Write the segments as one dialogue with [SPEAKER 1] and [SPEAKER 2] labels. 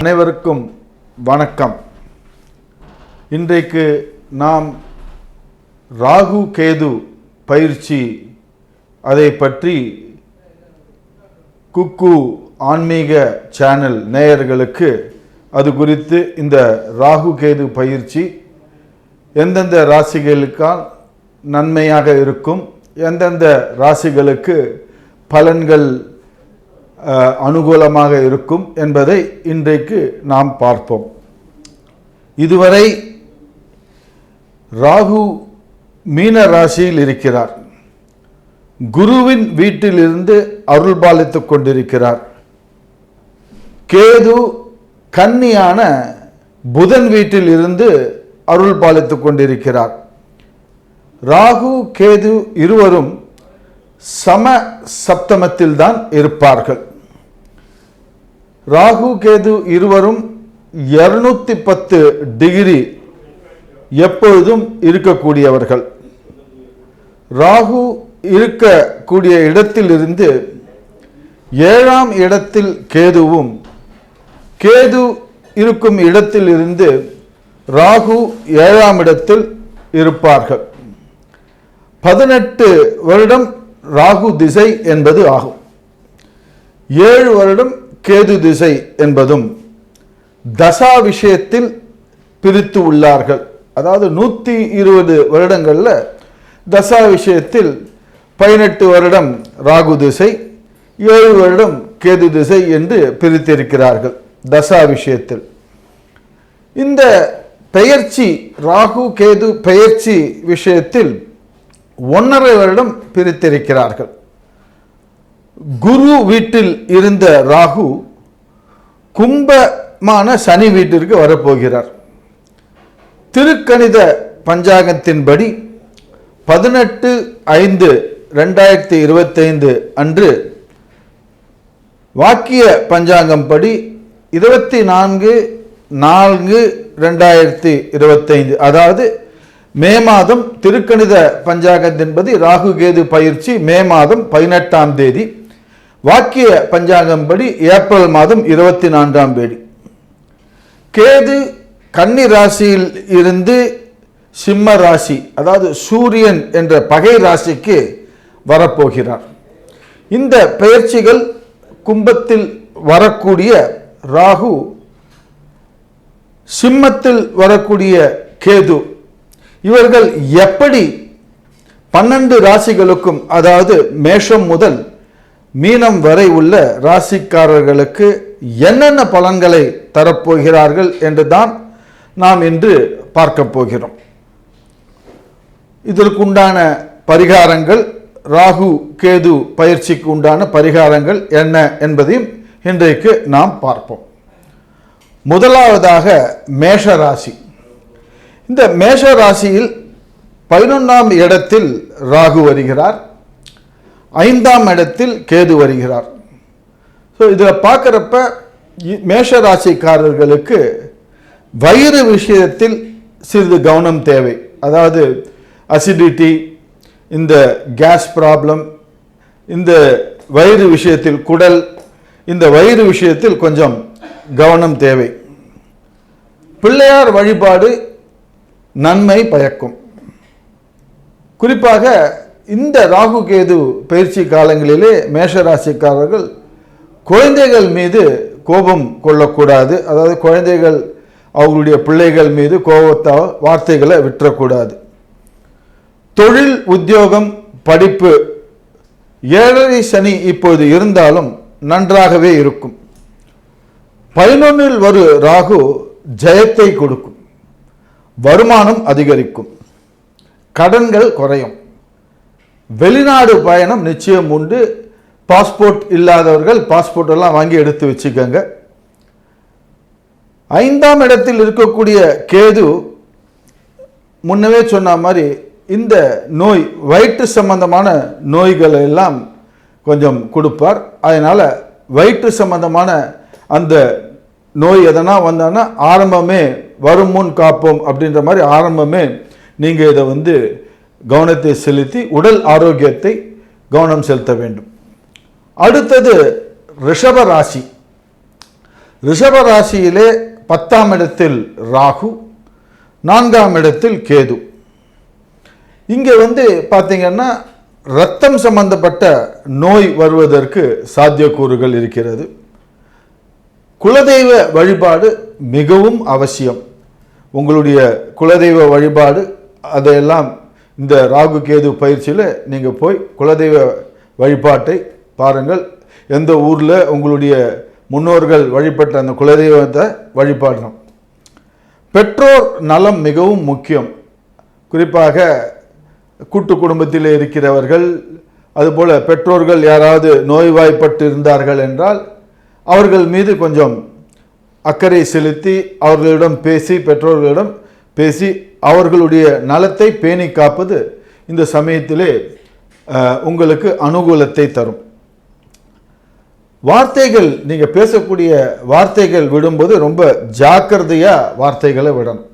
[SPEAKER 1] அனைவருக்கும் வணக்கம். இன்றைக்கு நாம் ராகு கேது பயிற்சி அதை பற்றி குக்கு ஆன்மீக சேனல் நேயர்களுக்கு அது குறித்து இந்த ராகு கேது பயிற்சி எந்தெந்த ராசிகளுக்கால் நன்மையாக இருக்கும், எந்தெந்த ராசிகளுக்கு பலன்கள் அனுகூலமாக இருக்கும் என்பதை இன்றைக்கு நாம் பார்ப்போம். இதுவரை ராகு மீன ராசியில் இருக்கிறார். குருவின் வீட்டிலிருந்து அருள் பாலித்துக் கொண்டிருக்கிறார். கேது கன்னியான புதன் வீட்டில் இருந்து அருள் பாலித்துக் கொண்டிருக்கிறார். ராகு கேது இருவரும் சம சப்தமத்தில் தான் இருப்பார்கள். ராகு கேது இருவரும் 210 டிகிரி எப்பொழுதும் இருக்கக்கூடியவர்கள். ராகு இருக்கக்கூடிய இடத்திலிருந்து 7ஆம் இடத்தில் கேதுவும், கேது இருக்கும் இடத்தில் இருந்து ராகு 7ஆம் இடத்தில் இருப்பார்கள். 18 வருடம் ராகு திசை என்பது ஆகும். 7 வருடம் கேது திசை என்பதும் தசா விஷயத்தில் பிரித்து உள்ளார்கள். அதாவது 120 வருடங்களில் தசா விஷயத்தில் 18 வருடம் ராகு திசை, 7 வருடம் கேது திசை என்று பிரித்திருக்கிறார்கள் தசா விஷயத்தில். இந்த பெயர்ச்சி ராகு கேது பெயர்ச்சி விஷயத்தில் 1.5 வருடம் பிரித்திருக்கிறார்கள். குரு வீட்டில் இருந்த ராகு கும்பமான சனி வீட்டிற்கு வரப்போகிறார். திருக்கணித பஞ்சாங்கத்தின்படி 18/5/2025 அன்று, வாக்கிய பஞ்சாங்கம் படி 24/4/2025, அதாவது மே மாதம், திருக்கணித பஞ்சாங்கத்தின்படி ராகு கேது பயிற்சி மே மாதம் 18ஆம் தேதி, வாக்கிய பஞ்சாங்கம் படி ஏப்ரல் மாதம் 24ஆம் தேதி. கேது கன்னி ராசியில் இருந்து சிம்ம ராசி, அதாவது சூரியன் என்ற பகை ராசிக்கு வரப்போகிறார். இந்த பெயர்ச்சிகள் கும்பத்தில் வரக்கூடிய ராகு, சிம்மத்தில் வரக்கூடிய கேது, இவர்கள் எப்படி 12 ராசிகளுக்கும், அதாவது மேஷம் முதல் மீனம் வரை உள்ள ராசிக்காரர்களுக்கு என்னென்ன பலன்களை தரப்போகிறார்கள் என்றுதான் நாம் இன்று பார்க்க போகிறோம். இதற்கு உண்டான பரிகாரங்கள், ராகு கேது பயிற்சிக்கு உண்டான பரிகாரங்கள் என்ன என்பதையும் இன்றைக்கு நாம் பார்ப்போம். முதலாவதாக மேஷ ராசி. இந்த மேஷ ராசியில் 11ஆம் இடத்தில் ராகு வருகிறார், 5ஆம் இடத்தில் கேது வருகிறார். ஸோ இதில் பார்க்குறப்ப மேஷ ராசிக்காரர்களுக்கு வயிறு விஷயத்தில் சிறிது கவனம் தேவை. அதாவது அசிடிட்டி, இந்த கேஸ் ப்ராப்ளம், இந்த வயிறு விஷயத்தில், குடல், இந்த வயிறு விஷயத்தில் கொஞ்சம் கவனம் தேவை. பிள்ளையார் வழிபாடு நன்மை பயக்கும். குறிப்பாக இந்த ராகு கேது பயிற்சி காலங்களிலே மேஷராசிக்காரர்கள் குழந்தைகள் மீது கோபம் கொள்ளக்கூடாது. அதாவது குழந்தைகள் அவர்களுடைய பிள்ளைகள் மீது கோபத்தால் வார்த்தைகளை விட்டுறக்கூடாது. தொழில், உத்தியோகம், படிப்பு, 7.5 சனி இப்போது இருந்தாலும் நன்றாகவே இருக்கும். 11இல் வரும் ராகு ஜெயத்தை கொடுக்கும், வருமானம் அதிகரிக்கும், கடன்கள் குறையும், வெளிநாடு பயணம் நிச்சயம் உண்டு. பாஸ்போர்ட் இல்லாதவர்கள் பாஸ்போர்ட் எல்லாம் வாங்கி எடுத்து வச்சுக்கோங்க. 5ஆம் இடத்தில் இருக்கக்கூடிய கேது முன்னவே சொன்ன மாதிரி இந்த நோய், வயிற்று சம்பந்தமான நோய்களை எல்லாம் கொஞ்சம் கொடுப்பார். அதனால் வயிற்று சம்பந்தமான அந்த நோய் எதனா வந்தான்னா ஆரம்பமே வரும் முன் காப்போம் அப்படின்ற மாதிரி ஆரம்பமே நீங்கள் இதை கவனத்தை செலுத்தி உடல் ஆரோக்கியத்தை கவனம் செலுத்த வேண்டும். அடுத்தது ரிஷப ராசி. ரிஷப ராசியிலே 10ஆம் இடத்தில் ராகு, 4ஆம் இடத்தில் கேது. இங்கே பார்த்தீங்கன்னா இரத்தம் சம்பந்தப்பட்ட நோய் வருவதற்கு சாத்தியக்கூறுகள் இருக்கிறது. குலதெய்வ வழிபாடு மிகவும் அவசியம். உங்களுடைய குலதெய்வ வழிபாடு அதையெல்லாம் இந்த ராகு கேது பயிற்சியில் நீங்கள் போய் குலதெய்வ வழிபாட்டை பாருங்கள். எந்த ஊரில் உங்களுடைய முன்னோர்கள் வழிபட்ட அந்த குலதெய்வத்தை வழிபாடணும். பெற்றோர் நலம் மிகவும் முக்கியம். குறிப்பாக கூட்டு குடும்பத்தில் இருக்கிறவர்கள், அதுபோல் பெற்றோர்கள் யாராவது நோய்வாய்ப்பட்டு இருந்தார்கள் என்றால் அவர்கள் மீது கொஞ்சம் அக்கறை செலுத்தி அவர்களிடம் பேசி, பெற்றோர்களிடம் பேசி அவர்களுடைய நலத்தை பேணி காப்பது இந்த சமயத்திலே உங்களுக்கு அனுகூலத்தை தரும். வார்த்தைகள், நீங்கள் பேசக்கூடிய வார்த்தைகள் விடும்போது ரொம்ப ஜாக்கிரதையாக வார்த்தைகளை விடணும்.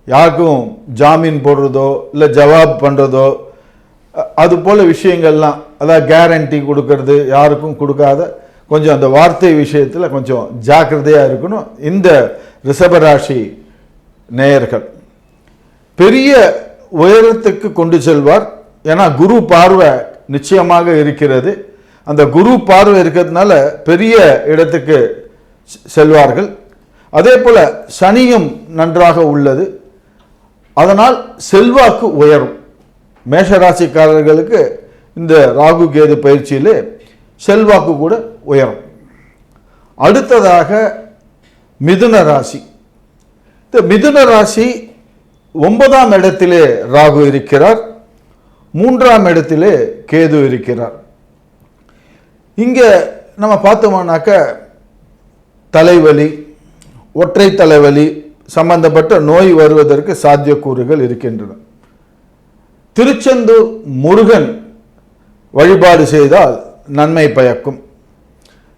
[SPEAKER 1] யாருக்கும் ஜாமீன் போடுறதோ இல்லை ஜவாப் பண்ணுறதோ அது போல் விஷயங்கள்லாம், அதாவது கேரண்டி கொடுக்கறது யாருக்கும் கொடுக்காத கொஞ்சம் அந்த வார்த்தை விஷயத்தில் கொஞ்சம் ஜாக்கிரதையாக இருக்கணும். இந்த ரிஷபராசி நேயர்கள் பெரிய உயரத்துக்கு கொண்டு செல்வார். ஏன்னா குரு பார்வை நிச்சயமாக இருக்கிறது. அந்த குரு பார்வை இருக்கிறதுனால பெரிய இடத்துக்கு செல்வார்கள். அதே போல் சனியும் நன்றாக உள்ளது. அதனால் செல்வாக்கு உயரும். மேஷராசிக்காரர்களுக்கு இந்த ராகு கேது பயிற்சியிலே செல்வாக்கு கூட உயரும். அடுத்ததாக மிதுன ராசி. இந்த மிதுன ராசி 9ஆம் இடத்திலே ராகு இருக்கிறார், 3ஆம் இடத்திலே கேது இருக்கிறார். இங்கே நம்ம பார்த்தோம்னாக்க தலைவலி, ஒற்றை தலைவலி சம்பந்தப்பட்ட நோய் வருவதற்கு சாத்தியக்கூறுகள் இருக்கின்றன. திருச்செந்தூர் முருகன் வழிபாடு செய்தால் நன்மை பயக்கும்.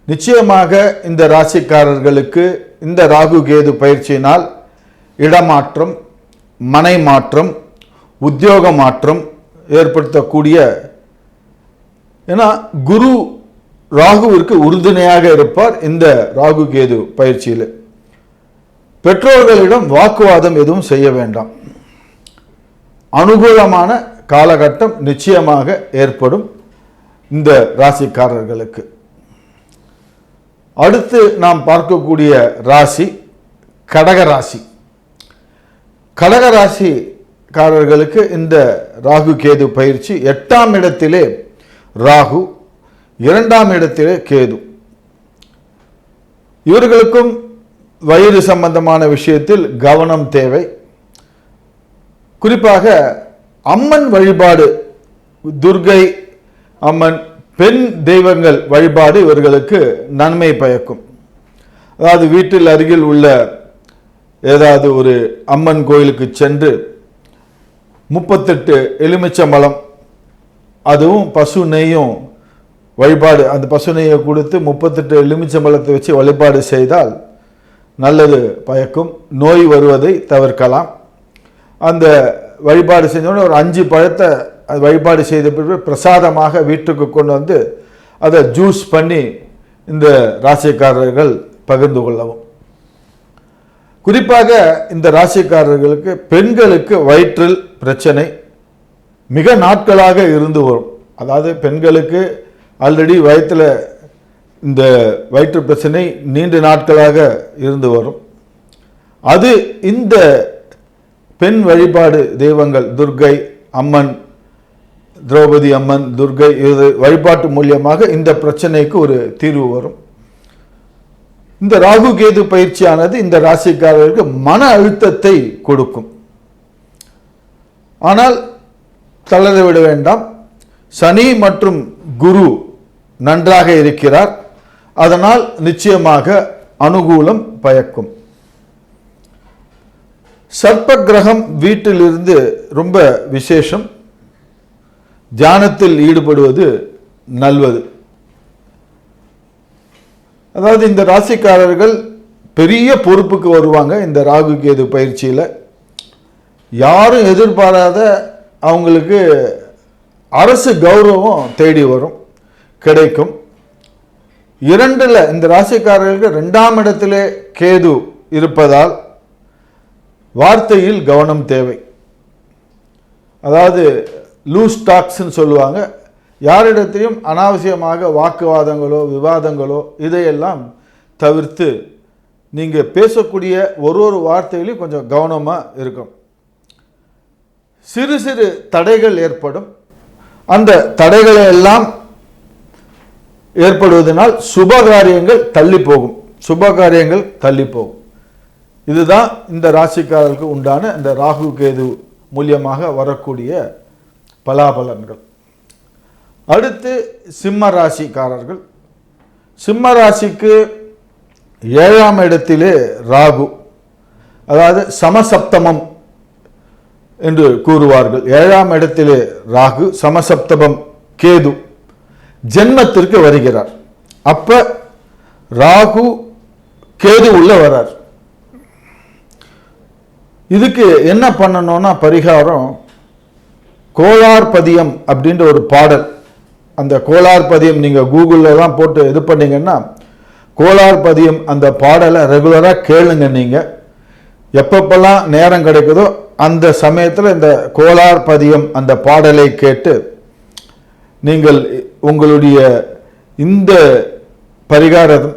[SPEAKER 1] நிச்சயமாக இந்த ராசிக்காரர்களுக்கு இந்த ராகு கேது பயிற்சியினால் இடமாற்றம், மனை மாற்றம், உத்தியோக மாற்றம் ஏற்படுத்தக்கூடிய, ஏன்னா குரு ராகுவிற்கு உறுதுணையாக இருப்பார். இந்த ராகு கேது பயிற்சியில் பெற்றோர்களிடம் வாக்குவாதம் எதுவும் செய்ய வேண்டாம். அனுகூலமான காலகட்டம் நிச்சயமாக ஏற்படும் இந்த ராசிக்காரர்களுக்கு. அடுத்து நாம் பார்க்கக்கூடிய ராசி கடகராசி. கடகராசிக்காரர்களுக்கு இந்த ராகு கேது பயிற்சி 8ஆம் இடத்திலே ராகு, 2ஆம் இடத்திலே கேது. இவர்களுக்கும் வயிறு சம்பந்தமான விஷயத்தில் கவனம் தேவை. குறிப்பாக அம்மன் வழிபாடு, துர்கை அம்மன், பெண் தெய்வங்கள் வழிபாடு இவர்களுக்கு நன்மை பயக்கும். அதாவது வீட்டில் அருகில் உள்ள ஏதாவது ஒரு அம்மன் கோயிலுக்கு சென்று 38 எலுமிச்சம்பழம், அதுவும் பசு நெய்யும் வழிபாடு, அந்த பசு நெய்யை கொடுத்து 38 எலுமிச்சம்பழத்தை வச்சு வழிபாடு செய்தால் நல்லது பயக்கும். நோய் வருவதை தவிர்க்கலாம். அந்த வழிபாடு செஞ்சோடனே ஒரு 5 பழத்தை வழிபாடு செய்த பிறகு பிரசாதமாக வீட்டுக்கு கொண்டு வந்து அதை ஜூஸ் பண்ணி இந்த ராசிக்காரர்கள் பகிர்ந்து கொள்ளவும். குறிப்பாக இந்த ராசிக்காரர்களுக்கு பெண்களுக்கு வயிற்றில் பிரச்சனை மிக நாட்களாக இருந்து வரும். அதாவது பெண்களுக்கு ஆல்ரெடி வயிற்றில் இந்த வயிற்று பிரச்சனை நீண்ட நாட்களாக இருந்து வரும். அது இந்த பெண் வழிபாடு தெய்வங்கள் துர்கை அம்மன், திரௌபதி அம்மன், துர்கை, இது வழிபாட்டு மூலியமாக இந்த பிரச்சனைக்கு ஒரு தீர்வு வரும். இந்த ராகு கேது பயிற்சியானது இந்த ராசிக்காரர்களுக்கு மன அழுத்தத்தை கொடுக்கும். ஆனால் தளர விட வேண்டாம். சனி மற்றும் குரு நன்றாக இருக்கிறார். அதனால் நிச்சயமாக அனுகூலம் பயக்கும். சர்ப்ப கிரகம் வீட்டிலிருந்து ரொம்ப விசேஷம். தியானத்தில் ஈடுபடுவது நல்லது. அதாவது இந்த ராசிக்காரர்கள் பெரிய பொறுப்புக்கு வருவாங்க இந்த ராகு கேது பயிற்சியில். யாரும் எதிர்பாராத அவங்களுக்கு அரசு கௌரவம் தேடி வரும், கிடைக்கும். 2ல் இந்த ராசிக்காரர்களுக்கு 2ஆம் இடத்திலே கேது இருப்பதால் வார்த்தையில் கவனம் தேவை. அதாவது லூஸ் டாக்ஸ்ன்னு சொல்லுவாங்க. யாரிடத்தையும் அனாவசியமாக வாக்குவாதங்களோ விவாதங்களோ இதையெல்லாம் தவிர்த்து நீங்கள் பேசக்கூடிய ஒரு வார்த்தையிலையும் கொஞ்சம் கவனமாக இருக்கும். சிறு சிறு தடைகள் ஏற்படும். அந்த தடைகளை எல்லாம் ஏற்படுவதனால் சுபகாரியங்கள் தள்ளி போகும். இதுதான் இந்த ராசிக்காரர்களுக்கு உண்டான இந்த ராகு கேது மூலியமாக வரக்கூடிய பலாபலன்கள். அடுத்து சிம்ம ராசிக்காரர்கள். சிம்ம ராசிக்கு 7ஆம் இடத்திலே ராகு, அதாவது சமசப்தமம் என்று கூறுவார்கள். 7ஆம் இடத்திலே ராகு, சமசப்தமம் கேது ஜென்மத்திற்கு வருகிறார். அப்ப ராகு கேது உள்ள வரார். இதுக்கு என்ன பண்ணணும்னா பரிகாரம், கோளார்பதியம் அப்படின்ற ஒரு பாடல். அந்த கோளார்பதியம் நீங்கள் கூகுளில் தான் போட்டு இது பண்ணீங்கன்னா கோளார்பதியம் அந்த பாடலை ரெகுலராக கேளுங்க. நீங்கள் எப்பப்பெல்லாம் நேரம் கிடைக்குதோ அந்த சமயத்தில் இந்த கோளார்பதியம் அந்த பாடலை கேட்டு நீங்கள் உங்களுடைய இந்த பரிகாரம்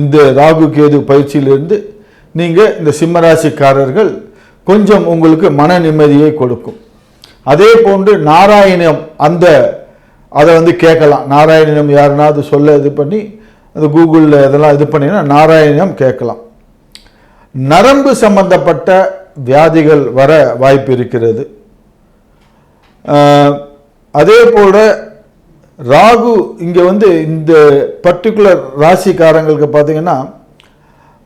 [SPEAKER 1] இந்த ராகு கேது பயிற்சியிலிருந்து நீங்கள் இந்த சிம்மராசிக்காரர்கள் கொஞ்சம் உங்களுக்கு மன நிம்மதியை கொடுக்கும். அதே போன்று நாராயணம் அதை கேட்கலாம். நாராயணம் யாருனாவது சொல்ல இது பண்ணி அது கூகுளில் இதெல்லாம் இது பண்ணினா நாராயணம் கேட்கலாம். நரம்பு சம்பந்தப்பட்ட வியாதிகள் வர வாய்ப்பு இருக்கிறது. அதே போல ராகு இங்கே இந்த பர்டிகுலர் ராசிக்காரங்களுக்கு பார்த்தீங்கன்னா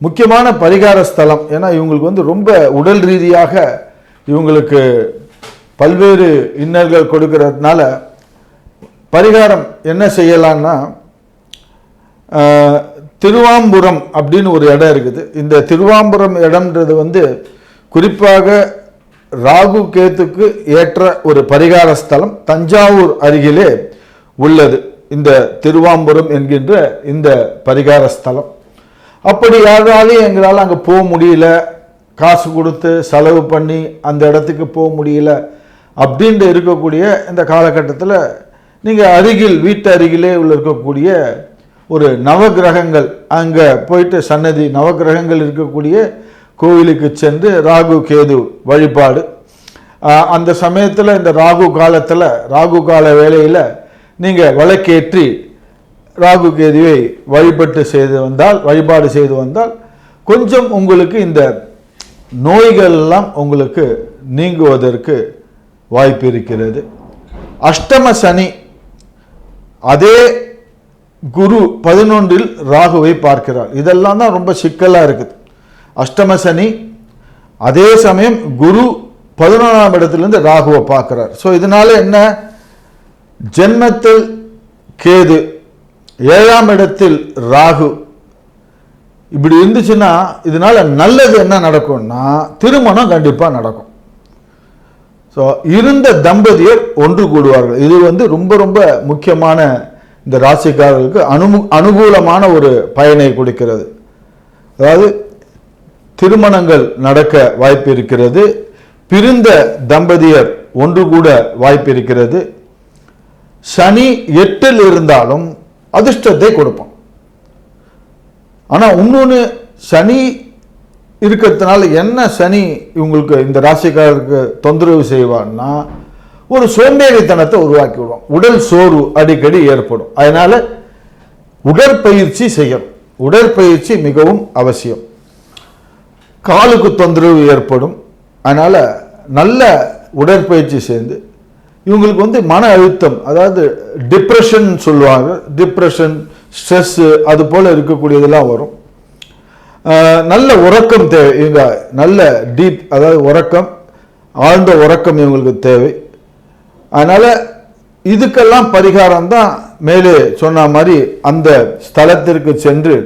[SPEAKER 1] முக்கியமான பரிகார ஸ்தலம். ஏன்னா இவங்களுக்கு ரொம்ப உடல் ரீதியாக இவங்களுக்கு பல்வேறு இன்னல்கள் கொடுக்கறதுனால பரிகாரம் என்ன செய்யலான்னா, திருவாம்புரம் அப்படின்னு ஒரு இடம் இருக்குது. இந்த திருவாம்புரம் இடம்ன்றது குறிப்பாக ராகு கேத்துக்கு ஏற்ற ஒரு பரிகார ஸ்தலம். தஞ்சாவூர் அருகிலே உள்ளது இந்த திருவாம்புரம் என்கின்ற இந்த பரிகார ஸ்தலம். அப்படி யாராலையும் எங்களால் அங்கே போக முடியல, காசு கொடுத்து செலவு பண்ணி அந்த இடத்துக்கு போக முடியல அப்படின்ட்டு இருக்கக்கூடிய இந்த காலகட்டத்தில் நீங்கள் வீட்டு அருகிலே இருக்கக்கூடிய ஒரு நவகிரகங்கள் அங்கே போயிட்டு சன்னதி நவகிரகங்கள் இருக்கக்கூடிய கோவிலுக்கு சென்று ராகு கேது வழிபாடு. அந்த சமயத்தில் இந்த ராகு கால வேளையில் நீங்கள் விளக்கேற்றி ராகு கேதுவை வழிபாடு செய்து வந்தால் கொஞ்சம் உங்களுக்கு இந்த நோய்கள் எல்லாம் உங்களுக்கு நீங்குவதற்கு வாய்ப்பு இருக்கிறது. அஷ்டம சனி, அதே குரு 11ல் ராகுவை பார்க்கிறார். இதெல்லாம் தான் ரொம்ப சிக்கலாக இருக்குது. அஷ்டம சனி, அதே சமயம் குரு 11ஆம் இடத்திலிருந்து ராகுவை பார்க்கிறார். ஸோ இதனால என்ன, ஜென்மத்தில் கேது 7ஆம் இடத்தில் ராகு இப்படி இருந்துச்சுன்னா இதனால நல்லது என்ன நடக்கும்னா திருமணம் கண்டிப்பாக நடக்கும். ஸோ இருந்த தம்பதியர் ஒன்று கூடுவார்கள். இது ரொம்ப ரொம்ப முக்கியமான இந்த ராசிக்காரர்களுக்கு அனுகூலமான ஒரு பயனை கொடுக்கிறது. அதாவது திருமணங்கள் நடக்க வாய்ப்பு இருக்கிறது. பிரிந்த தம்பதியர் ஒன்று கூட வாய்ப்பு இருக்கிறது. சனி 8ல் இருந்தாலும் அதிர்ஷ்டத்தை கொடுப்பான். ஆனால் இன்னொன்று, சனி இருக்கிறதுனால என்ன சனி இவங்களுக்கு இந்த ராசிக்காரருக்கு தொந்தரவு செய்வான்னா ஒரு சோம்பேறித்தனத்தை உருவாக்கி விடும். உடல் சோர்வு அடிக்கடி ஏற்படும். அதனால உடற்பயிற்சி செய்யணும். உடற்பயிற்சி மிகவும் அவசியம். காலுக்கு தொந்தரவு ஏற்படும். அதனால நல்ல உடற்பயிற்சி சேர்ந்து இவங்களுக்கு மன அழுத்தம், அதாவது டிப்ரெஷன் சொல்லுவாங்க, டிப்ரெஷன் ஸ்ட்ரெஸ்ஸு அது போல் இருக்கக்கூடியதெல்லாம் வரும். நல்ல உறக்கம் தேவை. இவங்க நல்ல டீப், அதாவது உறக்கம், ஆழ்ந்த உறக்கம் இவங்களுக்கு தேவை. அதனால் இதுக்கெல்லாம் பரிகாரம் தான் மேலே சொன்ன மாதிரி அந்த ஸ்தலத்திற்கு சென்று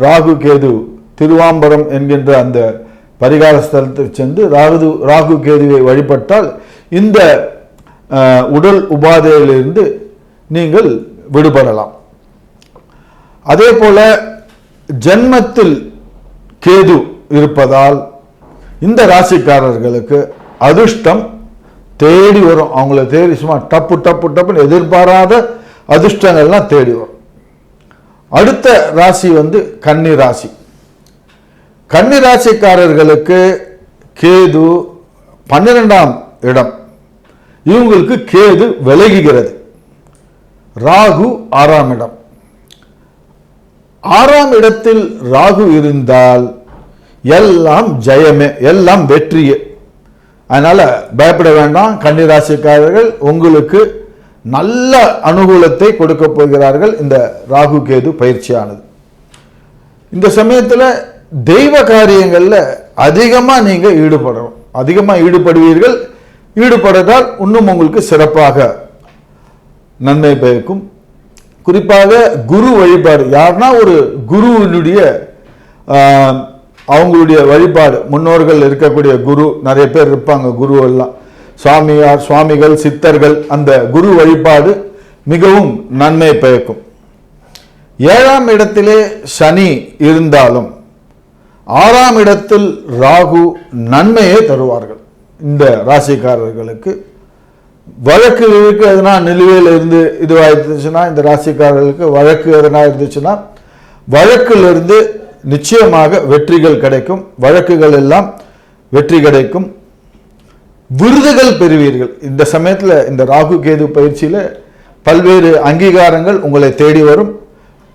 [SPEAKER 1] ராகு கேது திருவாம்பரம் என்கின்ற அந்த பரிகார ஸ்தலத்திற்கு சென்று ராகு கேதுவை வழிபட்டால் இந்த உடல் உபாதையிலிருந்து நீங்கள் விடுபடலாம். அதே போல ஜென்மத்தில் கேது இருப்பதால் இந்த ராசிக்காரர்களுக்கு அதிர்ஷ்டம் தேடி வரும். அவங்கள தேடி சும்மா டப்பு டப்பு டப்புன்னு எதிர்பாராத அதிர்ஷ்டங்கள்லாம் தேடி வரும். அடுத்த ராசி கன்னி ராசி. கன்னி ராசிக்காரர்களுக்கு கேது 12ஆம் இடம். இவங்களுக்கு கேது விலகுகிறது. ராகு 6ஆம் இடம். 6ஆம் இடத்தில் ராகு இருந்தால் எல்லாம் ஜெயமே, எல்லாம் வெற்றியே. அதனால பயப்பட வேண்டாம். கன்னி ராசிக்காரர்கள் உங்களுக்கு நல்ல அனுகூலத்தை கொடுக்க போகிறார்கள் இந்த ராகு கேது பயிற்சியானது. இந்த சமயத்தில் தெய்வ காரியங்களில் அதிகமாக நீங்கள் ஈடுபடணும். அதிகமாக ஈடுபடுவீர்கள். ஈடுபடுவதால் இன்னும் உங்களுக்கு சிறப்பாக நன்மை பயக்கும். குறிப்பாக குரு வழிபாடு. யாருன்னா ஒரு குருவினுடைய அவங்களுடைய வழிபாடு, முன்னோர்கள் இருக்கக்கூடிய குரு நிறைய பேர் இருப்பாங்க. குரு எல்லாம் சுவாமியார், சுவாமிகள், சித்தர்கள், அந்த குரு வழிபாடு மிகவும் நன்மை பயக்கும். 7ஆம் இடத்திலே சனி இருந்தாலும் 6ஆம் இடத்தில் ராகு நன்மையை தருவார்கள் இந்த ராசிக்காரர்களுக்கு. வழக்கு எதுனா நிலுவையில் இருந்து இதுவாயிருந்துச்சுன்னா, இந்த ராசிக்காரர்களுக்கு வழக்கு எதனா இருந்துச்சுன்னா வழக்கிலிருந்து நிச்சயமாக வெற்றிகள் கிடைக்கும். வழக்குகள் எல்லாம் வெற்றி கிடைக்கும். விருதுகள் பெறுவீர்கள். இந்த சமயத்தில் இந்த ராகு கேது பயிற்சியில் பல்வேறு அங்கீகாரங்கள் உங்களை தேடி வரும்.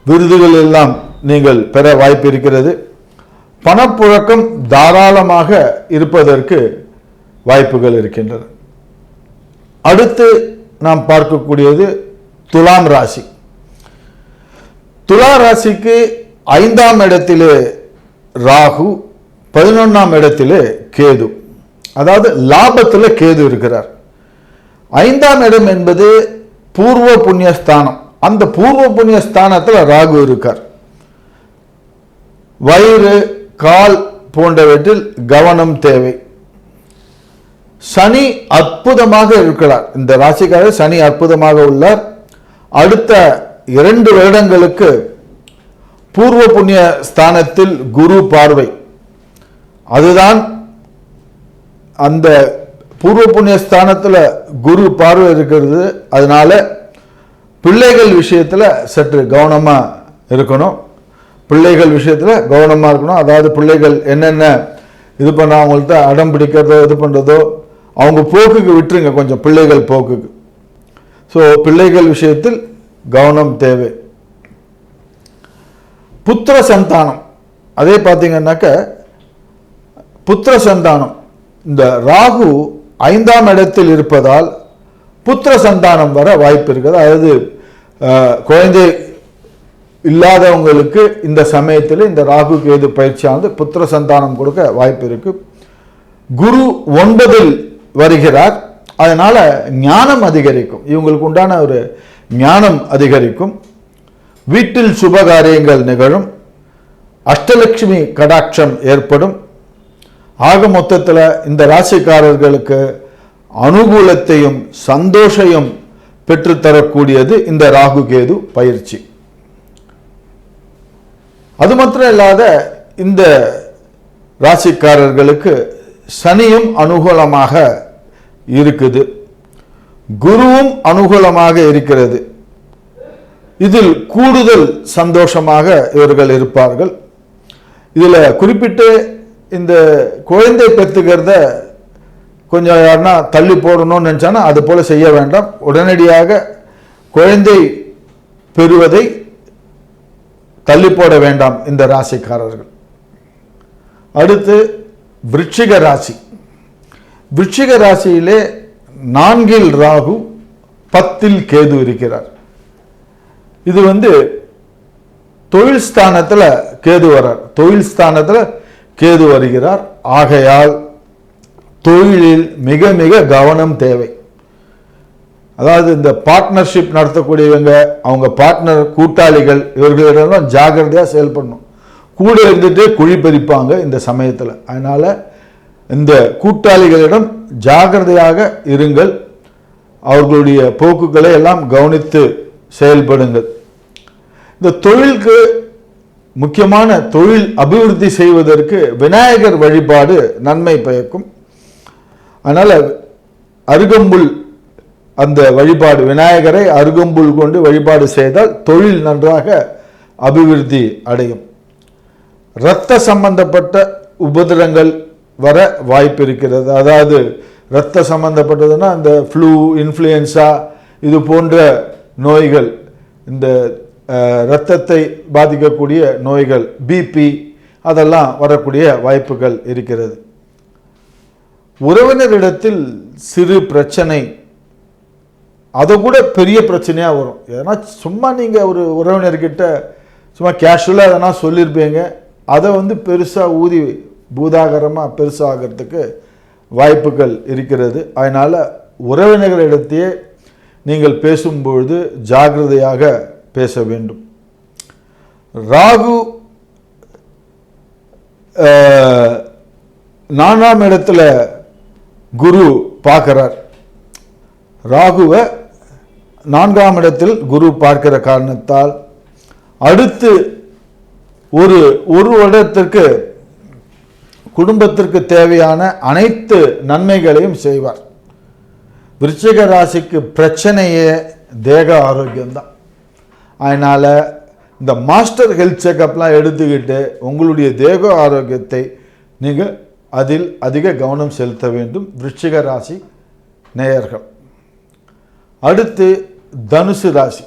[SPEAKER 1] விருதுகள் எல்லாம் நீங்கள் பெற வாய்ப்பு இருக்கிறது. பணப்புழக்கம் தாராளமாக இருப்பதற்கு வாய்ப்புகள் இருக்கின்றன. அடுத்து நாம் பார்க்கக்கூடியது துலாம் ராசி. துலா ராசிக்கு 5ஆம் இடத்திலே ராகு, 11ஆம் இடத்திலே கேது. அதாவது லாபத்தில் கேது இருக்கிறார். 5ஆம் இடம் என்பது பூர்வ புண்ணிய ஸ்தானம். அந்த பூர்வ புண்ணிய ஸ்தானத்தில் ராகு இருக்கார். வயிறு, கால் போன்றவற்றில் கவனம் தேவை. சனி அற்புதமாக இருக்கிறார். இந்த ராசிக்காரர் சனி அற்புதமாக உள்ளார். அடுத்த 2 வருடங்களுக்கு பூர்வ புண்ணிய ஸ்தானத்தில் குரு பார்வை. அதுதான் அந்த பூர்வ புண்ணிய ஸ்தானத்தில் குரு பார்வை இருக்கிறது. அதனால பிள்ளைகள் விஷயத்தில் சற்று கவனமாக இருக்கணும். பிள்ளைகள் விஷயத்தில் கவனமாக இருக்கணும். அதாவது பிள்ளைகள் என்னென்ன இது பண்ண அவங்கள்ட்ட அடம் பிடிக்கிறதோ இது பண்ணுறதோ அவங்க போக்குக்கு விட்டுருங்க, கொஞ்சம் பிள்ளைகள் போக்குக்கு. ஸோ பிள்ளைகள் விஷயத்தில் கவனம் தேவை. புத்திர சந்தானம். அதே பார்த்தீங்கன்னாக்க புத்திர சந்தானம், இந்த ராகு 5ஆம் இடத்தில் இருப்பதால் புத்திர சந்தானம் வர வாய்ப்பு இருக்குது. அதாவது குழந்தை இல்லாதவங்களுக்கு இந்த சமயத்தில் இந்த ராகு கேது பயிற்சியானது புத்திர சந்தானம் கொடுக்க வாய்ப்பு இருக்கு. குரு 9இல் வருகிறார். அதனால ஞானம் அதிகரிக்கும். இவங்களுக்கு உண்டான ஒரு ஞானம் அதிகரிக்கும். வீட்டில் சுபகாரியங்கள் நிகழும். அஷ்டலட்சுமி கடாட்சம் ஏற்படும். ஆக மொத்தத்தில் இந்த ராசிக்காரர்களுக்கு அனுகூலத்தையும் சந்தோஷையும் பெற்றுத்தரக்கூடியது இந்த ராகு கேது பயிற்சி. அது மாத்திரம் இல்லாத இந்த ராசிக்காரர்களுக்கு சனியும் அனுகூலமாக இருக்குது, குருவும் அனுகூலமாக இருக்கிறது. இதில் கூடுதல் சந்தோஷமாக இவர்கள் இருப்பார்கள். இதில் குறிப்பிட்டு இந்த குழந்தை பெற்றுக்கிறத கொஞ்சம் யாருன்னா தள்ளி போடணும்னு நினச்சானா அது போல் செய்ய வேண்டாம். உடனடியாக குழந்தை பெறுவதை தள்ளி போட வேண்டாம் இந்த ராசிக்காரர்கள். அடுத்து விருச்சிக ராசி. விருச்சிக ராசியிலே 4இல் ராகு, 10இல் கேது இருக்கிறார். இது தொழில் ஸ்தானத்தில் கேது வரார். தொழில் ஸ்தானத்தில் கேது வருகிறார். ஆகையால் தொழிலில் மிக மிக கவனம் தேவை. அதாவது இந்த பார்ட்னர்ஷிப் நடத்தக்கூடியவங்க, அவங்க பார்ட்னர் கூட்டாளிகள், இவர்களிடம் ஜாகிரதையாக செயல்படணும். கூட இருந்துட்டு குழி பறிப்பாங்க இந்த சமயத்தில். அதனால இந்த கூட்டாளிகளிடம் ஜாகிரதையாக இருங்கள். அவர்களுடைய போக்குகளை எல்லாம் கவனித்து செயல்படுங்கள். இந்த தொழிலுக்கு முக்கியமான தொழில் அபிவிருத்தி செய்வதற்கு விநாயகர் வழிபாடு நன்மை பயக்கும். அதனால் அருகம்புல் அந்த வழிபாடு, விநாயகரை அருகம்புல் கொண்டு வழிபாடு செய்தால் தொழில் நன்றாக அபிவிருத்தி அடையும். இரத்த சம்பந்தப்பட்ட உபதிரங்கள் வர வாய்ப்பு இருக்கிறது. அதாவது இரத்த சம்பந்தப்பட்டதுன்னா இந்த ஃப்ளூ, இன்ஃப்ளூயன்ஸா இது போன்ற நோய்கள், இந்த இரத்தத்தை பாதிக்கக்கூடிய நோய்கள், பிபி, அதெல்லாம் வரக்கூடிய வாய்ப்புகள் இருக்கிறது. உறவினரிடத்தில் சிறு பிரச்சனை, அதை கூட பெரிய பிரச்சனையாக வரும். ஏன்னா சும்மா நீங்கள் ஒரு உறவினர்கிட்ட சும்மா கேஷுவலாக எதனா சொல்லியிருப்பீங்க, அதை பெருசாக ஊதி பூதாகரமாக பெருசாகிறதுக்கு வாய்ப்புகள் இருக்கிறது. அதனால் உறவினர்களிடத்தையே நீங்கள் பேசும்பொழுது ஜாக்கிரதையாக பேச வேண்டும். ராகு 4ஆம் இடத்துல குரு பார்க்கிறார். ராகுவை 4ஆம் இடத்தில் குரு பார்க்கிற காரணத்தால் அடுத்து ஒரு வருடத்திற்கு குடும்பத்திற்கு தேவையான அனைத்து நன்மைகளையும் செய்வார். விருச்சிக ராசிக்கு பிரச்சனையே தேக ஆரோக்கியம்தான். அதனால் இந்த மாஸ்டர் ஹெல்த் செக்கப்லாம் எடுத்துக்கிட்டு உங்களுடைய தேக ஆரோக்கியத்தை நீங்கள் அதில் அதிக கவனம் செலுத்த வேண்டும் விருச்சிக ராசி நேயர்கள். அடுத்து தனுசு ராசி.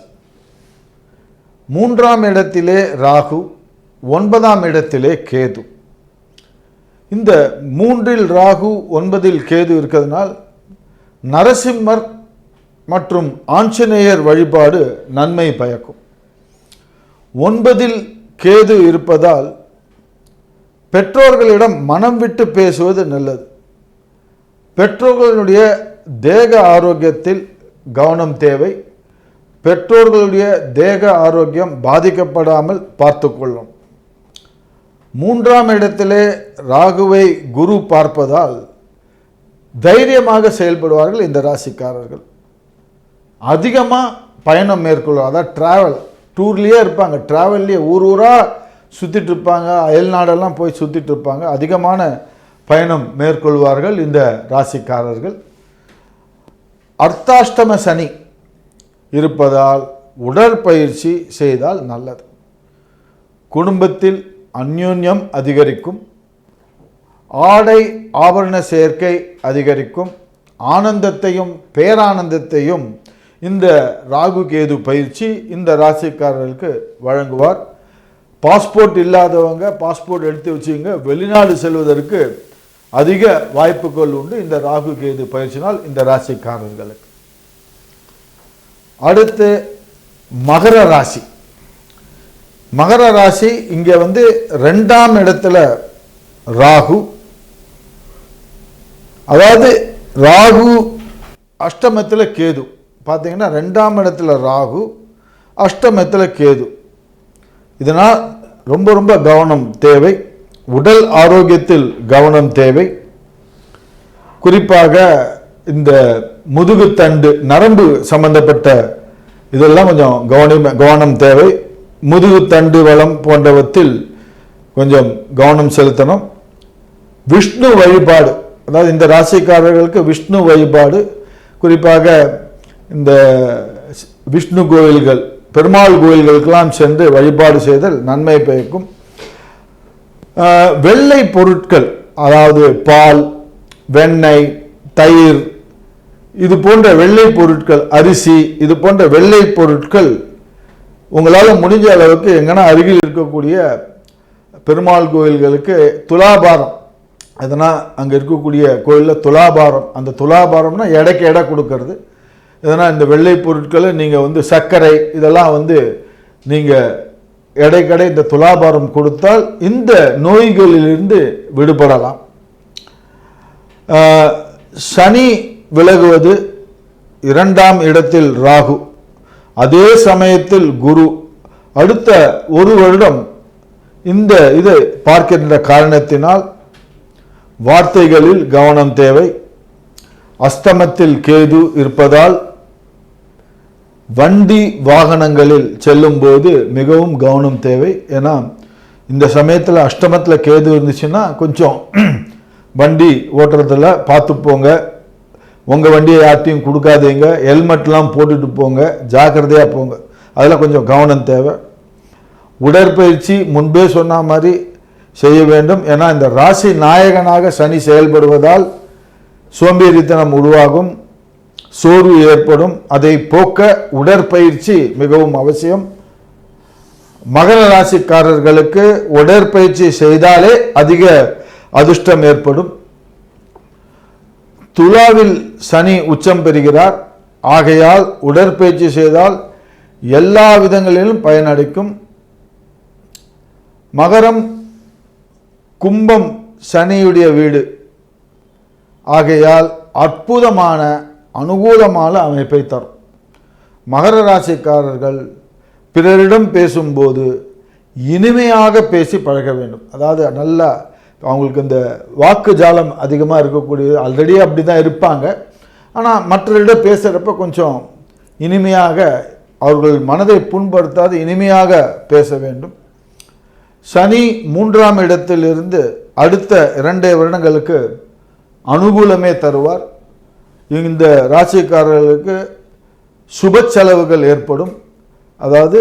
[SPEAKER 1] 3ஆம் இடத்திலே ராகு, 9ஆம் இடத்திலே கேது. இந்த 3இல் ராகு 9இல் கேது இருக்கிறதுனால் நரசிம்மர் மற்றும் ஆஞ்சநேயர் வழிபாடு நன்மை பயக்கும். 9இல் கேது இருப்பதால் பெற்றோர்களிடம் மனம் விட்டு பேசுவது நல்லது. பெற்றோர்களுடைய தேக ஆரோக்கியத்தில் கவனம் தேவை. பெற்றோர்களுடைய தேக ஆரோக்கியம் பாதிக்கப்படாமல் பார்த்து கொள்ளும். 3ஆம் இடத்திலே ராகுவை குரு பார்ப்பதால் தைரியமாக செயல்படுவார்கள் இந்த ராசிக்காரர்கள். அதிகமாக பயணம் மேற்கொள்வார். அதாவது டிராவல், டூர்லேயே இருப்பாங்க, டிராவல்லையே ஊர் ஊராக சுற்றிட்டு இருப்பாங்க, அயல் நாடெல்லாம் போய் சுற்றிட்டு இருப்பாங்க. அதிகமான பயணம் மேற்கொள்வார்கள் இந்த ராசிக்காரர்கள். அர்த்தாஷ்டம சனி இருப்பதால் உடற்பயிற்சி செய்தால் நல்லது. குடும்பத்தில் அந்யோன்யம் அதிகரிக்கும். ஆடை ஆபரண சேர்க்கை அதிகரிக்கும். ஆனந்தத்தையும் பேரானந்தத்தையும் இந்த ராகு கேது பயிற்சி இந்த ராசிக்காரர்களுக்கு வழங்குவார். பாஸ்போர்ட் இல்லாதவங்க பாஸ்போர்ட் எடுத்து வச்சுங்க, வெளிநாடு செல்வதற்கு அதிக வாய்ப்புகள் உண்டு இந்த ராகு கேது பயிற்சினால் இந்த ராசிக்காரர்களுக்கு. அடுத்து மகர ராசி. மகர ராசி இங்கே 2ஆம் இடத்துல ராகு. அதாவது ராகு அஷ்டமத்தில் கேது. பார்த்தீங்கன்னா 2ஆம் இடத்துல ராகு, அஷ்டமத்தில் கேது. இதனால் ரொம்ப ரொம்ப கவனம் தேவை. உடல் ஆரோக்கியத்தில் கவனம் தேவை. குறிப்பாக இந்த முதுகுத்தண்டு நரம்பு சம்பந்தப்பட்ட இதெல்லாம் கொஞ்சம் கவனம் தேவை. முதுகுத்தண்டு வளம் போன்றவற்றில் கொஞ்சம் கவனம் செலுத்தணும். விஷ்ணு வழிபாடு, அதாவது இந்த ராசிக்காரர்களுக்கு விஷ்ணு வழிபாடு, குறிப்பாக இந்த விஷ்ணு கோயில்கள், பெருமாள் கோயில்களுக்கெல்லாம் சென்று வழிபாடு செய்தல் நன்மை பயக்கும். வெள்ளை பொருட்கள், அதாவது பால், வெண்ணெய், தயிர், இது போன்ற வெள்ளை பொருட்கள், அரிசி, இது போன்ற வெள்ளை பொருட்கள் உங்களால் முடிஞ்ச அளவுக்கு எங்கன்னா அருகில் இருக்கக்கூடிய பெருமாள் கோயில்களுக்கு துலாபாரம், அதனால் அங்கே இருக்கக்கூடிய கோயிலில் துலாபாரம், அந்த துலாபாரம்னா எடைக்கு எடை கொடுக்கறது. இதனால் இந்த வெள்ளை பொருட்களை நீங்கள் சர்க்கரை இதெல்லாம் நீங்கள் எடைக்கடை இந்த துலாபாரம் கொடுத்தால் இந்த நோய்களிலிருந்து விடுபடலாம். சனி விலகுவது 2ஆம் இடத்தில் ராகு, அதே சமயத்தில் குரு. அடுத்த ஒரு வருடம் இந்த இதை பார்க்கின்ற காரணத்தினால் வார்த்தைகளில் கவனம் தேவை. அஸ்தமத்தில் கேது இருப்பதால் வண்டி வாகனங்களில் செல்லும்போது மிகவும் கவனம் தேவை. ஏன்னா இந்த சமயத்தில் அஷ்டமத்தில் கேது இருந்துச்சுன்னா கொஞ்சம் வண்டி ஓட்டுறதுல பார்த்து போங்க. உங்கள் வண்டியை யார்ட்டையும் கொடுக்காதீங்க. ஹெல்மெட்லாம் போட்டுட்டு போங்க, ஜாக்கிரதையாக போங்க. அதெல்லாம் கொஞ்சம் கவனம் தேவை. உடற்பயிற்சி முன்பே சொன்ன மாதிரி செய்ய வேண்டும். ஏன்னா இந்த ராசி நாயகனாக சனி செயல்படுவதால் சோம்பேறித்தனம் உருவாகும், சோர்வு ஏற்படும். அதை போக்க உடற்பயிற்சி மிகவும் அவசியம். மகர ராசிக்காரர்களுக்கு உடற்பயிற்சி செய்தாலே அதிக அதிர்ஷ்டம் ஏற்படும். துலாவில் சனி உச்சம் பெறுகிறார். ஆகையால் உடற்பயிற்சி செய்தால் எல்லா விதங்களிலும் பயனளிக்கும். மகரம் கும்பம் சனியுடைய வீடு. ஆகையால் அற்புதமான அனுகூலமான அமைப்பை தரும். மகர ராசிக்காரர்கள் பிறரிடம் பேசும்போது இனிமையாக பேசி பழக வேண்டும். அதாவது நல்லா அவங்களுக்கு இந்த வாக்கு ஜாலம் அதிகமாக இருக்கக்கூடிய, ஆல்ரெடி அப்படி தான் இருப்பாங்க. ஆனால் மற்றவர்களிடம் பேசுகிறப்ப கொஞ்சம் இனிமையாக, அவர்கள் மனதை புண்படுத்தாது இனிமையாக பேச வேண்டும். சனி 3ஆம் இடத்திலிருந்து அடுத்த 2 வருடங்களுக்கு அனுகூலமே தருவார். இந்த ராசிக்காரர்களுக்கு சுப செலவுகள் ஏற்படும். அதாவது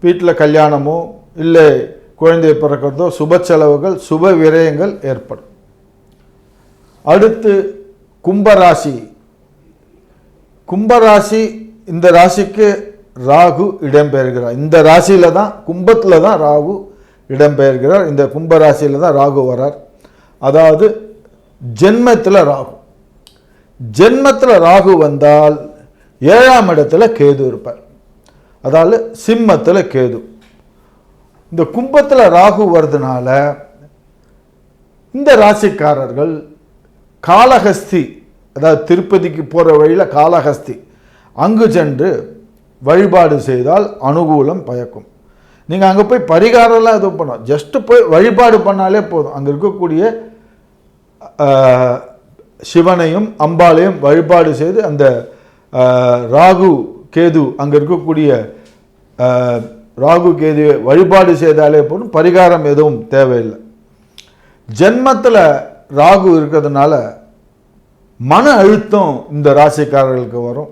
[SPEAKER 1] வீட்டில் கல்யாணமோ இல்லை குழந்தை பிறக்கிறதோ சுப செலவுகள், சுப விரயங்கள் ஏற்படும். அடுத்து கும்பராசி. கும்பராசி இந்த ராசிக்கு ராகு இடம்பெயர்கிறார். இந்த ராசியில் தான், கும்பத்தில் தான் ராகு இடம்பெயர்கிறார். இந்த கும்பராசியில் தான் ராகு வரார். அதாவது ஜென்மத்தில் ராகு. ஜென்மத்தில் ராகு வந்தால் 7ஆம் இடத்துல கேது இருப்பார். அதாவது சிம்மத்தில் கேது. இந்த கும்பத்தில் ராகு வருதுனால இந்த ராசிக்காரர்கள் காளஹஸ்தி, அதாவது திருப்பதிக்கு போகிற வழியில் காளஹஸ்தி, அங்கு சென்று வழிபாடு செய்தால் அனுகூலம் பயக்கும். நீங்கள் அங்கே போய் பரிகாரம்லாம் எதுவும் பண்ணணும், ஜஸ்ட்டு போய் வழிபாடு பண்ணாலே போதும். அங்கே இருக்கக்கூடிய சிவனையும் அம்பாளையும் வழிபாடு செய்து அந்த ராகு கேது, அங்கே இருக்கக்கூடிய ராகு கேதுவை வழிபாடு செய்தாலே போதும். பரிகாரம் எதுவும் தேவையில்லை. ஜென்மத்தில் ராகு இருக்கிறதுனால மன அழுத்தம் இந்த ராசிக்காரர்களுக்கு வரும்.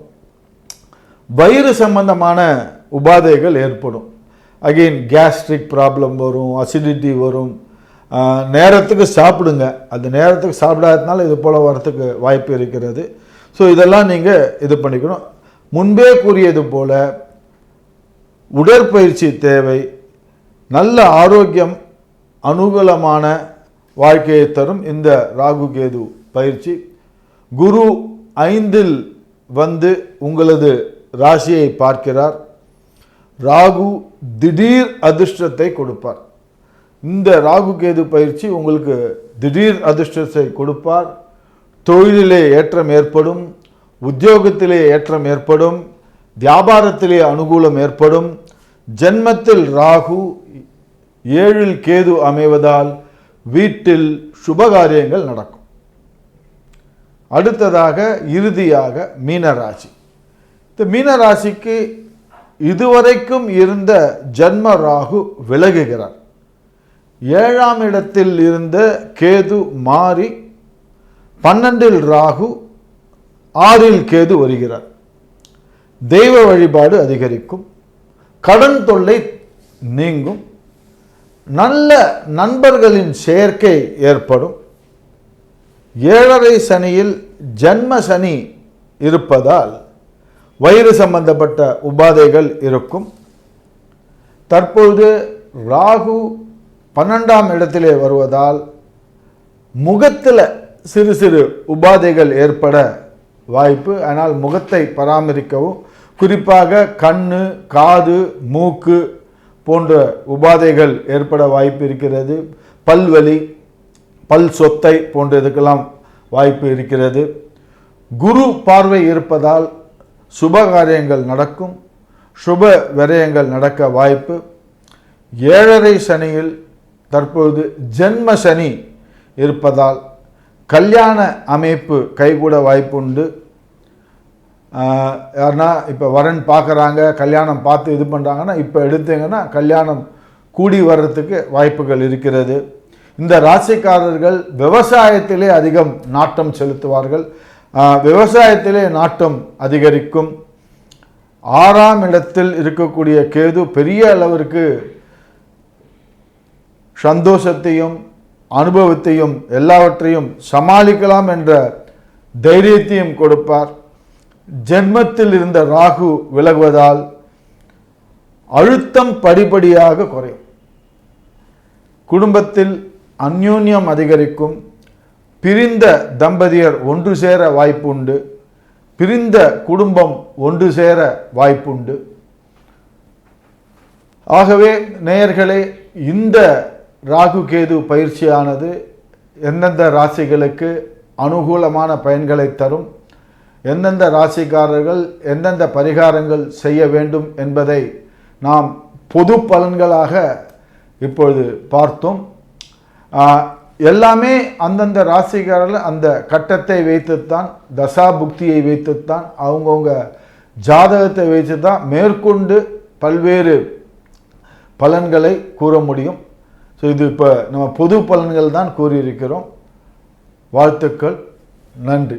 [SPEAKER 1] வயிறு சம்பந்தமான உபாதைகள் ஏற்படும். அகெயின் கேஸ்ட்ரிக் ப்ராப்ளம் வரும், அசிடிட்டி வரும். நேரத்துக்கு சாப்பிடுங்க, அது நேரத்துக்கு சாப்பிடாததுனால இது போல் வரத்துக்கு வாய்ப்பு இருக்கிறது. ஸோ இதெல்லாம் நீங்கள் இது பண்ணிக்கணும். முன்பே கூறியது போல் உடற்பயிற்சி தேவை. நல்ல ஆரோக்கியம், அனுகூலமான வாழ்க்கையை தரும் இந்த ராகு கேது பயிற்சி. குரு 5இல் வந்து உங்களது ராசியை பார்க்கிறார். ராகு திடீர் அதிர்ஷ்டத்தை கொடுப்பார். இந்த ராகு கேது பயிற்சி உங்களுக்கு திடீர் அதிர்ஷ்டத்தை கொடுப்பார். தொழிலிலே ஏற்றம் ஏற்படும், உத்தியோகத்திலே ஏற்றம் ஏற்படும், வியாபாரத்திலே அனுகூலம் ஏற்படும். ஜென்மத்தில் ராகு 7இல் கேது அமைவதால் வீட்டில் சுபகாரியங்கள் நடக்கும். அடுத்ததாக இறுதியாக மீனராசி. இந்த மீனராசிக்கு இதுவரைக்கும் இருந்த ஜன்ம ராகு விலகுகிறார். 7ஆம் இடத்தில் இருந்த கேது மாறி 12இல் ராகு, 6இல் கேது வருகிறார். தெய்வ வழிபாடு அதிகரிக்கும், கடன் தொல்லை நீங்கும், நல்ல நண்பர்களின் சேர்க்கை ஏற்படும். 7.5 சனியில் ஜன்ம சனி இருப்பதால் வயிறு சம்பந்தப்பட்ட உபாதைகள் இருக்கும். தற்பொழுது ராகு 12ஆம் இடத்திலே வருவதால் முகத்தில் சிறு சிறு உபாதைகள் ஏற்பட வாய்ப்பு. ஆனால் முகத்தை பராமரிக்கவும், குறிப்பாக கண்ணு, காது, மூக்கு போன்ற உபாதைகள் ஏற்பட வாய்ப்பு இருக்கிறது. பல்வலி, பல் சொத்தை போன்ற இதுக்கெல்லாம் வாய்ப்பு இருக்கிறது. குரு பார்வை இருப்பதால் சுபகாரியங்கள் நடக்கும், சுப விரயங்கள் நடக்க வாய்ப்பு. 7.5 சனியில் தற்போது ஜென்ம சனி இருப்பதால் கல்யாண அமைப்பு கைகூட வாய்ப்புண்டு. யாருன்னா இப்போ வரன் பார்க்குறாங்க, கல்யாணம் பார்த்து இது பண்ணுறாங்கன்னா, இப்போ எடுத்தீங்கன்னா கல்யாணம் கூடி வர்றதுக்கு வாய்ப்புகள் இருக்கிறது. இந்த ராசிக்காரர்கள் விவசாயத்திலே அதிகம் நாட்டம் செலுத்துவார்கள். விவசாயத்திலே நாட்டம் அதிகரிக்கும். 6ஆம் இடத்தில் இருக்கக்கூடிய கேது பெரிய அளவிற்கு சந்தோஷத்தையும் அனுபவத்தையும் எல்லாவற்றையும் சமாளிக்கலாம் என்ற தைரியத்தையும் கொடுப்பார். ஜென்மத்தில் இருந்த ராகு விலகுவதால் அழுத்தம் படிப்படியாக குறையும். குடும்பத்தில் அந்யோன்யம் அதிகரிக்கும். பிரிந்த தம்பதியர் ஒன்று சேர வாய்ப்புண்டு. பிரிந்த குடும்பம் ஒன்று சேர வாய்ப்புண்டு. ஆகவே நேயர்களே, இந்த ராகு கேது பயிற்சியானது எந்தெந்த ராசிகளுக்கு அனுகூலமான பயன்களை தரும், எந்தெந்த ராசிக்காரர்கள் எந்தெந்த பரிகாரங்கள் செய்ய வேண்டும் என்பதை நாம் பொது பலன்களாக இப்பொழுது பார்த்தோம். எல்லாமே அந்தந்த ராசிக்காரர்கள் அந்த கட்டத்தை வைத்துத்தான், தசா புக்தியை வைத்துத்தான், அவங்கவுங்க ஜாதகத்தை வைத்து தான் மேற்கொண்டு பல்வேறு பலன்களை கூற முடியும். ஸோ இது இப்போ நம்ம பொது பலன்கள் தான் கூறியிருக்கிறோம். வாழ்த்துக்கள். நன்றி.